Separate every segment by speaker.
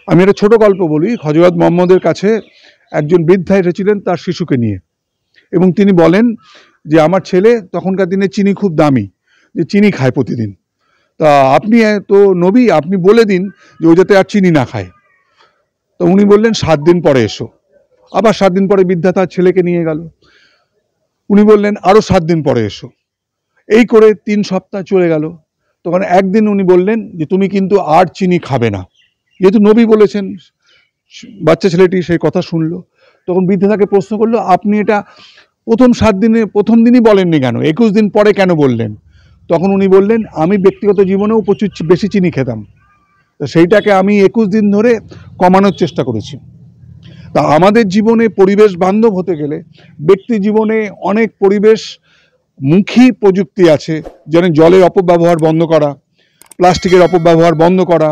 Speaker 1: আমি একটা ছোট গল্প বলি। হযরত মুহাম্মদের কাছে একজন বৃদ্ধা এসেছিলেন তার শিশুকে নিয়ে, এবং তিনি বলেন যে আমার ছেলে, তখনকার দিনে চিনি খুব দামি, যে চিনি খায় প্রতিদিন, তা আপনি তো নবী, আপনি বলে দিন যে ও যাতে আর চিনি না খায়। তো উনি বললেন 7 দিন পরে এসো। আবার 7 দিন পরে বৃদ্ধা তার ছেলেকে নিয়ে গেল। উনি বললেন আরও 7 দিন পরে এসো। এই করে 3 সপ্তাহ চলে গেল। তখন একদিন উনি বললেন যে তুমি কিন্তু আর চিনি খাবে না, যেহেতু নবী বলেছেন। বাচ্চা ছেলেটি সেই কথা শুনলো। তখন বৃদ্ধা তাকে প্রশ্ন করলো, আপনি এটা প্রথম দিনই বলেননি কেন, 21 দিন পরে কেন বললেন? তখন উনি বললেন, আমি ব্যক্তিগত জীবনেও প্রচুর বেশি চিনি খেতাম, তো সেইটাকে আমি 21 দিন ধরে কমানোর চেষ্টা করেছি। তা আমাদের জীবনে পরিবেশ বান্ধব হতে গেলে ব্যক্তি জীবনে অনেক পরিবেশ মুখী প্রযুক্তি আছে, যেমন জলের অপব্যবহার বন্ধ করা, প্লাস্টিকের অপব্যবহার বন্ধ করা,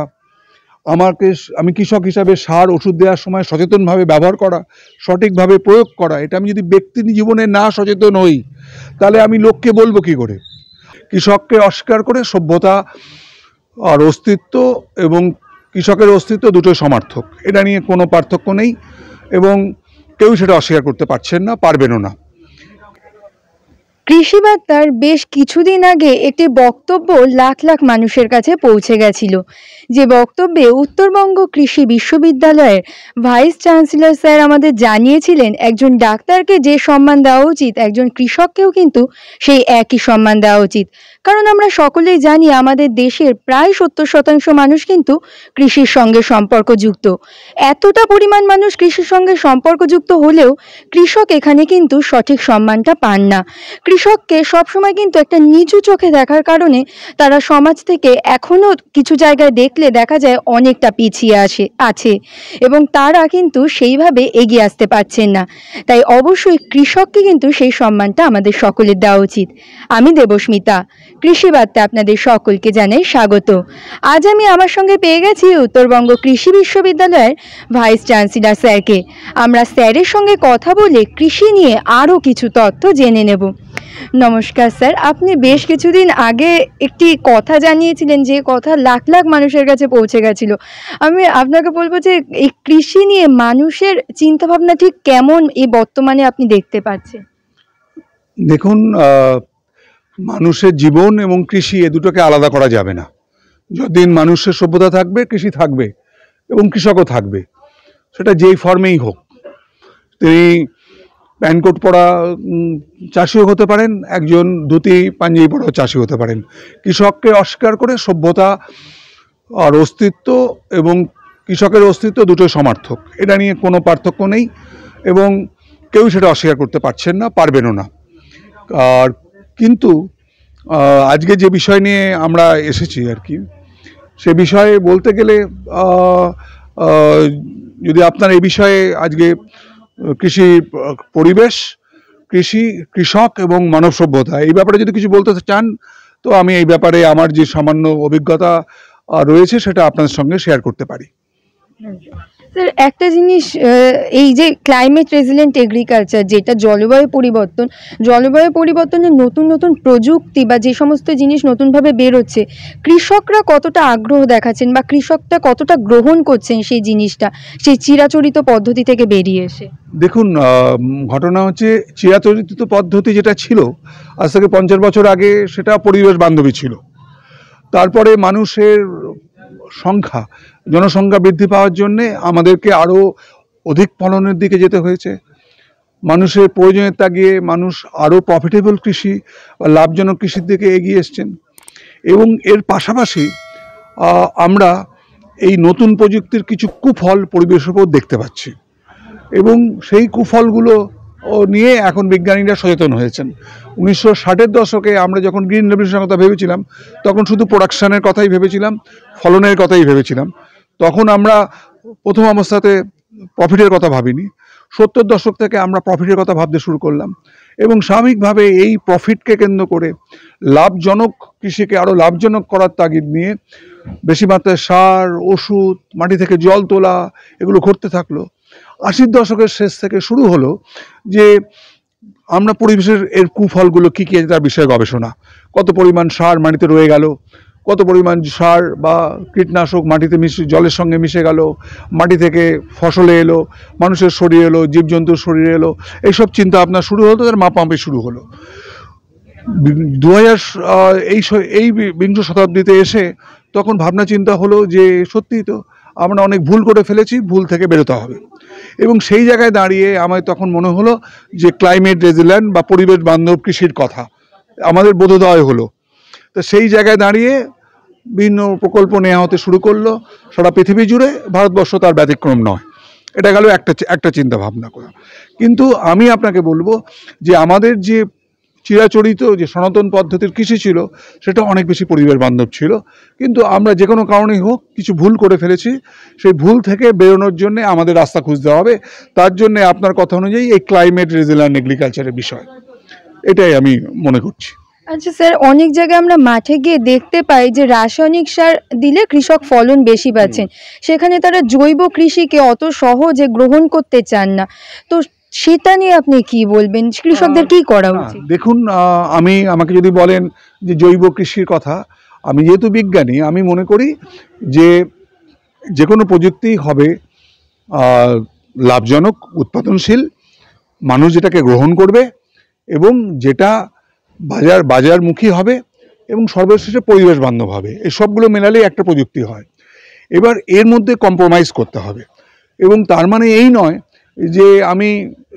Speaker 1: আমি কৃষক হিসাবে সার ওষুধ দেওয়ার সময় সচেতনভাবে ব্যবহার করা, সঠিকভাবে প্রয়োগ করা। এটা আমি যদি ব্যক্তি জীবনে না সচেতন হই, তাহলে আমি লোককে বলবো কি করে? কৃষককে অস্বীকার করে সভ্যতা আর অস্তিত্ব এবং কৃষকের অস্তিত্ব দুটোই সমার্থক, এটা নিয়ে কোনো পার্থক্য নেই, এবং কেউ সেটা অস্বীকার করতে পারছেন না, পারবেনও না।
Speaker 2: কৃষি বার্তার বেশ কিছুদিন আগে একটি বক্তব্য লাখ লাখ মানুষের কাছে পৌঁছে গেছিল, যে বক্তব্যে উত্তরবঙ্গ কৃষি বিশ্ববিদ্যালয়ের ভাইস চ্যান্সেলর স্যার আমাদের জানিয়েছিলেন একজন ডাক্তারকে যে সম্মান দেওয়া উচিত, একজন কৃষককেও কিন্তু সেই একই সম্মান দেওয়া উচিত। কারণ আমরা সকলেই জানি আমাদের দেশের প্রায় 70% মানুষ কিন্তু কৃষির সঙ্গে সম্পর্কযুক্ত। এতটা পরিমাণ মানুষ কৃষির সঙ্গে সম্পর্কযুক্ত হলেও কৃষক এখানে কিন্তু সঠিক সম্মানটা পান না। কৃষককে সবসময় কিন্তু একটা নিচু চোখে দেখার কারণে তারা সমাজ থেকে এখনো কিছু জায়গায় দেখলে দেখা যায় অনেকটা পিছিয়ে আছে, এবং তারা কিন্তু সেইভাবে এগিয়ে আসতে পারছেন না। তাই অবশ্যই কৃষককে কিন্তু সেই সম্মানটা আমাদের সকলের দেওয়া উচিত। আমি দেবস্মিতা, কৃষি বার্তা আপনাদের সকলকে জানাই স্বাগত। আজ আমি আমার সঙ্গে পেয়ে গেছি উত্তরবঙ্গ কৃষি বিশ্ববিদ্যালয়ের ভাইস চ্যান্সেলর স্যারকে। আমরা স্যারের সঙ্গে কথা বলে কৃষি নিয়ে আরও কিছু তথ্য জেনে নেব। নমস্কার স্যার, আপনি বেশ কিছুদিন আগে একটি কথা জানিয়েছিলেন, যে কথা লাখ লাখ মানুষের কাছে পৌঁছে গেছিল। আমি আপনাকে বলবো যে এই কৃষি নিয়ে মানুষের চিন্তাভাবনা ঠিক কেমন এই বর্তমানে আপনি দেখতে পাচ্ছেন?
Speaker 1: দেখুন, মানুষের জীবন এবং কৃষি এ দুটোকে আলাদা করা যাবে না। যতদিন মানুষের সভ্যতা থাকবে, কৃষি থাকবে এবং কৃষকও থাকবে, সেটা যেই ফর্মেই হোক। তিনি প্যান্টকোট পরা চাষিও হতে পারেন, একজন ধুতি পাঞ্জাবি পরা চাষি হতে পারেন। কৃষককে অস্বীকার করে সভ্যতা আর অস্তিত্ব এবং কৃষকের অস্তিত্ব দুটোই সমার্থক, এটা নিয়ে কোনো পার্থক্য নেই, এবং কেউ সেটা অস্বীকার করতে পারছেন না, পারবেনও না। আর কিন্তু আজকে যে বিষয় নিয়ে আমরা এসেছি আর কি, সে বিষয়ে বলতে গেলে যদি আপনার এই বিষয়ে আজকে কৃষি পরিবেশ, কৃষি, কৃষক এবং মানব সভ্যতা এই ব্যাপারে যদি কিছু বলতে চান, তো আমি এই ব্যাপারে আমার যে সামান্য অভিজ্ঞতা রয়েছে সেটা আপনার সঙ্গে শেয়ার করতে পারি।
Speaker 2: স্যার, একটা জিনিস, এই যে ক্লাইমেট রেজিলিয়েন্ট এগ্রিকালচার, যেটা জলবায়ু পরিবর্তনের নতুন নতুন প্রযুক্তি বা যে সমস্ত জিনিস নতুনভাবে বেরোচ্ছে, কৃষকরা কতটা আগ্রহ দেখাচ্ছেন বা কৃষকটা কতটা গ্রহণ করছেন সেই জিনিসটা, সেই চিরাচরিত পদ্ধতি থেকে বেরিয়ে এসে?
Speaker 1: দেখুন, ঘটনা হচ্ছে, চিরাচরিত পদ্ধতি যেটা ছিল আজ থেকে 50 বছর আগে, সেটা পরিবেশ বান্ধবী ছিল। তারপরে মানুষের জনসংখ্যা বৃদ্ধি পাওয়ার জন্যে আমাদেরকে আরও অধিক ফলনের দিকে যেতে হয়েছে। মানুষের প্রয়োজনের তাগিয়ে মানুষ আরও প্রফিটেবল কৃষি বা লাভজনক কৃষির দিকে এগিয়ে এসছেন, এবং এর পাশাপাশি আমরা এই নতুন প্রযুক্তির কিছু কুফল পরিবেশের উপর দেখতে পাচ্ছি, এবং সেই কুফলগুলো নিয়ে এখন বিজ্ঞানীরা সচেতন হয়েছেন। 1960-এর দশকে আমরা যখন গ্রিন রেভলিউশনের কথা ভেবেছিলাম, তখন শুধু প্রোডাকশানের কথাই ভেবেছিলাম, ফলনের কথাই ভেবেছিলাম। তখন আমরা প্রথম অবস্থাতে প্রফিটের কথা ভাবিনি। 70-এর দশক থেকে আমরা প্রফিটের কথা ভাবতে শুরু করলাম, এবং স্বাভাবিকভাবে এই প্রফিটকে কেন্দ্র করে লাভজনক কৃষিকে আরও লাভজনক করার তাগিদ নিয়ে বেশি মাত্রায় সার, ওষুধ, মাটি থেকে জল তোলা, এগুলো ঘটতে থাকলো। 80-এর দশকের শেষ থেকে শুরু হলো যে আমরা পরিবেশের এর কুফলগুলো কী কী তার বিষয়ে গবেষণা, কত পরিমাণ সার মাটিতে রয়ে গেল, কত পরিমাণ সার বা কীটনাশক মাটিতে জলের সঙ্গে মিশে গেল, মাটি থেকে ফসলে এলো, মানুষের শরীরে এলো, জীবজন্তুর শরীরে এলো, এইসব চিন্তা ভাবনা শুরু হলো, তার মাপামাপি শুরু হলো। 2000 এই বিংশ শতাব্দীতে এসে তখন ভাবনা চিন্তা হলো যে সত্যিই তো আমরা অনেক ভুল করে ফেলেছি, ভুল থেকে বেরোতে হবে। এবং সেই জায়গায় দাঁড়িয়ে আমার তখন মনে হলো যে ক্লাইমেট রেজিল্যান্ট বা পরিবেশ বান্ধব কৃষির কথা আমাদের বোধোদয় হলো। তো সেই জায়গায় দাঁড়িয়ে বিভিন্ন প্রকল্প নেওয়া হতে শুরু করলো সারা পৃথিবী জুড়ে, ভারতবর্ষ তার ব্যতিক্রম নয়। এটা গেল একটা চিন্তা ভাবনা করা। কিন্তু আমি আপনাকে বলবো যে আমাদের যে চিরাচরিত যে সনাতন পদ্ধতির কৃষি ছিল সেটা অনেক বেশি পরিবেশ বান্ধব ছিল, কিন্তু আমরা যে কোনো কারণেই হোক কিছু ভুল করে ফেলেছি। সেই ভুল থেকে বেরোনোর জন্য আমাদের রাস্তা খুঁজতে হবে। তার জন্য আপনার কথা অনুযায়ী এই ক্লাইমেট রেজিল্যান্ট এগ্রিকালচারের বিষয়, এটাই আমি মনে করছি।
Speaker 2: আচ্ছা স্যার, অনেক জায়গায় আমরা মাঠে গিয়ে দেখতে পাই যে রাসায়নিক সার দিলে কৃষক ফলন বেশি পাচ্ছেন, সেখানে তারা জৈব কৃষিকে অত সহজে গ্রহণ করতে চান না। তো সেটা নিয়ে আপনি কি বলবেন, কৃষকদের কি করা উচিত?
Speaker 1: দেখুন, আমাকে যদি বলেন যে জৈব কৃষির কথা, আমি যেহেতু বিজ্ঞানী, আমি মনে করি যে কোনো প্রযুক্তি হবে লাভজনক, উৎপাদনশীল, মানুষ যেটাকে গ্রহণ করবে এবং যেটা বাজারমুখী হবে এবং সর্বশেষে পরিবেশ বান্ধব হবে। এই সবগুলো মেলালেই একটা প্রযুক্তি হয়। এবার এর মধ্যে কম্প্রোমাইজ করতে হবে, এবং তার মানে এই নয় যে আমি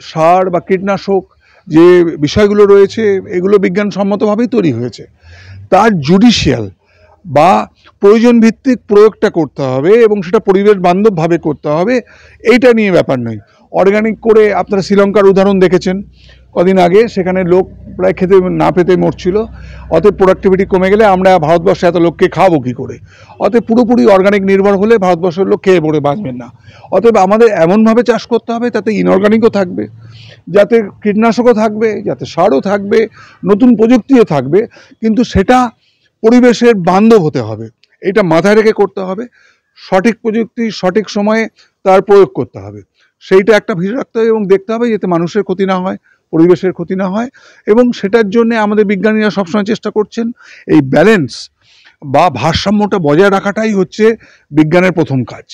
Speaker 1: সার বা কীটনাশক যে বিষয়গুলো রয়েছে এগুলো বিজ্ঞানসম্মতভাবেই তৈরি হয়েছে, তার জুডিশিয়াল বা প্রয়োজন ভিত্তিক প্রয়োগটা করতে হবে এবং সেটা পরিবেশ বান্ধবভাবে করতে হবে, এইটা নিয়ে ব্যাপার নয়। অর্গানিক করে আপনারা শ্রীলঙ্কার উদাহরণ দেখেছেন কদিন আগে, সেখানে লোক প্রায় খেতে না পেতে মরছিল। অতএব প্রোডাক্টিভিটি কমে গেলে আমরা ভারতবর্ষে এত লোককে খাবো কী করে? অতএব পুরোপুরি অর্গানিক নির্ভর হলে ভারতবর্ষের লোক খেয়ে পড়ে বাঁচবেন না। অতএব আমাদের এমনভাবে চাষ করতে হবে যাতে ইনঅর্গানিকও থাকবে, যাতে কীটনাশকও থাকবে, যাতে সারও থাকবে, নতুন প্রযুক্তিও থাকবে, কিন্তু সেটা পরিবেশের বান্ধব হতে হবে। এটা মাথায় রেখে করতে হবে। সঠিক প্রযুক্তি সঠিক সময়ে তার প্রয়োগ করতে হবে, সেইটা একটা ভিড় রাখতে হবে এবং দেখতে হবে যাতে মানুষের ক্ষতি না হয়, পরিবেশের ক্ষতি না হয়। এবং সেটার জন্য আমাদের বিজ্ঞানীরা সবসময় চেষ্টা করছেন এই ব্যালেন্স বা ভারসাম্যটা বজায় রাখাটাই হচ্ছে বিজ্ঞানের প্রথম কাজ।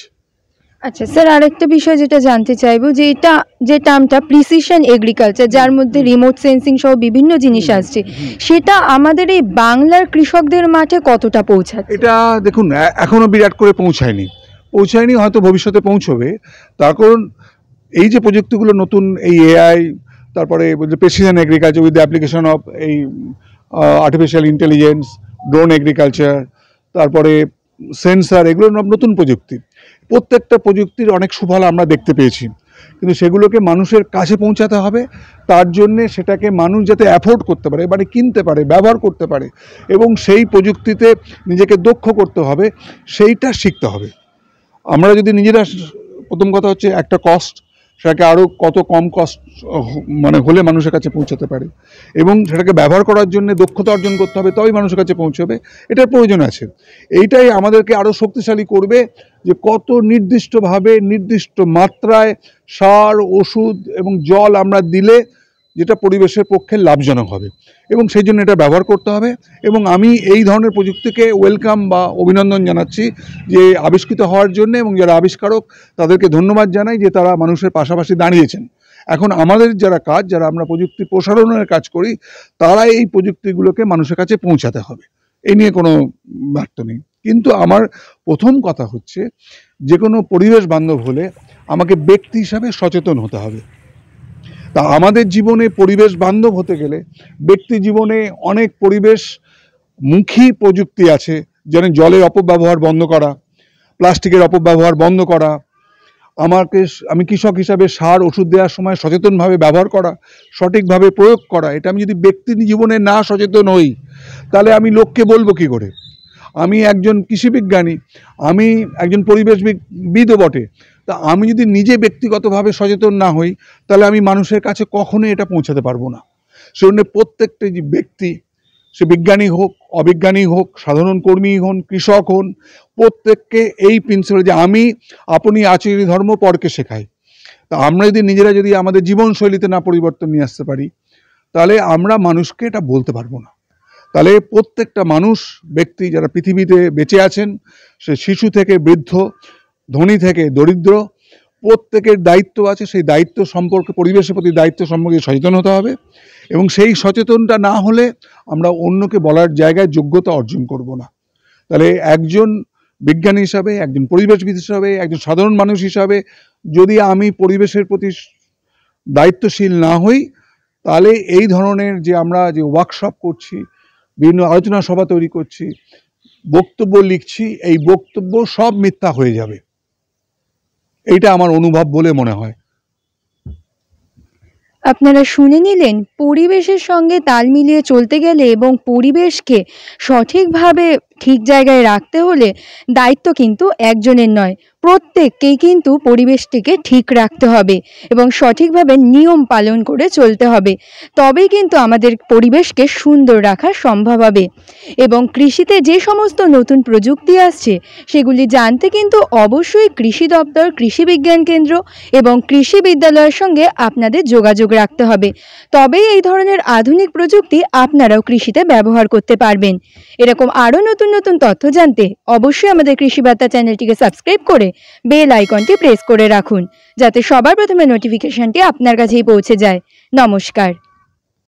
Speaker 2: আচ্ছা স্যার, আরেকটা বিষয় যেটা জানতে চাইবো যে এটা যে টার্মটা প্রিসিশন এগ্রিকালচার, যার মধ্যে রিমোট সেন্সিং সহ বিভিন্ন জিনিস আসছে, সেটা আমাদের এই বাংলার কৃষকদের মাঠে কতটা পৌঁছাচ্ছে?
Speaker 1: এটা দেখুন, এখনো বিরাট করে পৌঁছায়নি, হয়তো ভবিষ্যতে পৌঁছবে। তার কারণ এই যে প্রযুক্তিগুলো নতুন, এই এআই, তারপরে precision agriculture with the application of এই আর্টিফিশিয়াল ইন্টেলিজেন্স, ড্রোন এগ্রিকালচার, তারপরে সেন্সার, এগুলো নতুন প্রযুক্তি। প্রত্যেকটা প্রযুক্তির অনেক সুফল আমরা দেখতে পেয়েছি, কিন্তু সেগুলোকে মানুষের কাছে পৌঁছাতে হবে। তার জন্যে সেটাকে মানুষ যাতে অ্যাফোর্ড করতে পারে, মানে কিনতে পারে, ব্যবহার করতে পারে, এবং সেই প্রযুক্তিতে নিজেকে দক্ষ করতে হবে, সেইটা শিখতে হবে। আমরা যদি নিজেরা, প্রথম কথা হচ্ছে একটা কস্ট, সেটাকে আরও কত কম কস্ট মানে হলে মানুষের কাছে পৌঁছাতে পারে, এবং সেটাকে ব্যবহার করার জন্য দক্ষতা অর্জন করতে হবে, তবেই মানুষের কাছে পৌঁছবে। এটার প্রয়োজন আছে। এইটাই আমাদেরকে আরও শক্তিশালী করবে যে কত নির্দিষ্টভাবে নির্দিষ্ট মাত্রায় সার, ওষুধ এবং জল আমরা দিলে যেটা পরিবেশের পক্ষে লাভজনক হবে, এবং সেই জন্য এটা ব্যবহার করতে হবে। এবং আমি এই ধরনের প্রযুক্তিকে ওয়েলকাম বা অভিনন্দন জানাচ্ছি যে আবিষ্কৃত হওয়ার জন্য, এবং যারা আবিষ্কারক তাদেরকে ধন্যবাদ জানাই যে তারা মানুষের পাশাপাশি দাঁড়িয়েছেন। এখন আমাদের যারা আমরা প্রযুক্তি প্রসারণের কাজ করি, তারা এই প্রযুক্তিগুলোকে মানুষের কাছে পৌঁছাতে হবে, এই নিয়ে কোনো বার্তা নেই। কিন্তু আমার প্রথম কথা হচ্ছে যে কোনো পরিবেশ বান্ধব হলে আমাকে ব্যক্তি হিসাবে সচেতন হতে হবে। তা আমাদের জীবনে পরিবেশ বান্ধব হতে গেলে ব্যক্তি জীবনে অনেক পরিবেশমুখী প্রযুক্তি আছে, যেমন জলের অপব্যবহার বন্ধ করা, প্লাস্টিকের অপব্যবহার বন্ধ করা, আমি কৃষক হিসাবে সার ওষুধ দেওয়ার সময় সচেতনভাবে ব্যবহার করা, সঠিকভাবে প্রয়োগ করা। এটা আমি যদি ব্যক্তি জীবনে না সচেতন হই, তাহলে আমি লোককে বলবো কী করে? আমি একজন কৃষিবিজ্ঞানী, আমি একজন পরিবেশবিদও বটে, তা আমি যদি নিজে ব্যক্তিগতভাবে সচেতন না হই, তাহলে আমি মানুষের কাছে কখনোই এটা পৌঁছাতে পারবো না। সেজন্য প্রত্যেকটা যে ব্যক্তি, সে বিজ্ঞানী হোক, অবিজ্ঞানী হোক, সাধারণ কর্মী হন, কৃষক হন, প্রত্যেককে এই প্রিন্সিপাল যে আমি আপনি আচরি ধর্ম পরকে শেখাই। তা আমরা যদি আমাদের জীবনশৈলীতে না পরিবর্তন নিয়ে আসতে পারি, তাহলে আমরা মানুষকে এটা বলতে পারবো না। তাহলে প্রত্যেকটা মানুষ ব্যক্তি যারা পৃথিবীতে বেঁচে আছেন, সে শিশু থেকে বৃদ্ধ, ধনী থেকে দরিদ্র, প্রত্যেকের দায়িত্ব আছে। সেই দায়িত্ব সম্পর্কে, পরিবেশের প্রতি দায়িত্ব সম্পর্কে সচেতন হতে হবে, এবং সেই সচেতনটা না হলে আমরা অন্যকে বলার জায়গায় যোগ্যতা অর্জন করব না। তাহলে একজন বিজ্ঞানী হিসাবে, একজন পরিবেশবিদ হিসাবে, একজন সাধারণ মানুষ হিসাবে যদি আমি পরিবেশের প্রতি দায়িত্বশীল না হই, তাহলে এই ধরনের যে আমরা যে ওয়ার্কশপ করছি, বিভিন্ন আলোচনা সভা তৈরি করছি, বক্তব্য লিখছি, এই বক্তব্য সব মিথ্যা হয়ে যাবে। এইটা আমার অনুভব বলে মনে হয়।
Speaker 2: আপনারা শুনে নিলেন, পরিবেশের সঙ্গে তাল মিলিয়ে চলতে গেলে এবং পরিবেশকে সঠিকভাবে ঠিক জায়গায় রাখতে হলে দায়িত্ব কিন্তু একজনের নয়, প্রত্যেককেই কিন্তু পরিবেশটিকে ঠিক রাখতে হবে এবং সঠিকভাবে নিয়ম পালন করে চলতে হবে। তবেই কিন্তু আমাদের পরিবেশকে সুন্দর রাখা সম্ভব হবে। এবং কৃষিতে যে সমস্ত নতুন প্রযুক্তি আসছে সেগুলি জানতে কিন্তু অবশ্যই কৃষি দপ্তর, কৃষি বিজ্ঞান কেন্দ্র এবং কৃষি বিদ্যালয়ের সঙ্গে আপনাদের যোগাযোগ রাখতে হবে। তবেই এই ধরনের আধুনিক প্রযুক্তি আপনারাও কৃষিতে ব্যবহার করতে পারবেন। এরকম আরও নতুন নতুন তথ্য জানতে অবশ্যই আমাদের কৃষি বার্তা চ্যানেলটিকে সাবস্ক্রাইব করে বেল আইকনটি প্রেস করে রাখুন, যাতে সবার প্রথমে নোটিফিকেশনটি আপনার কাছেই পৌঁছে যায়। নমস্কার।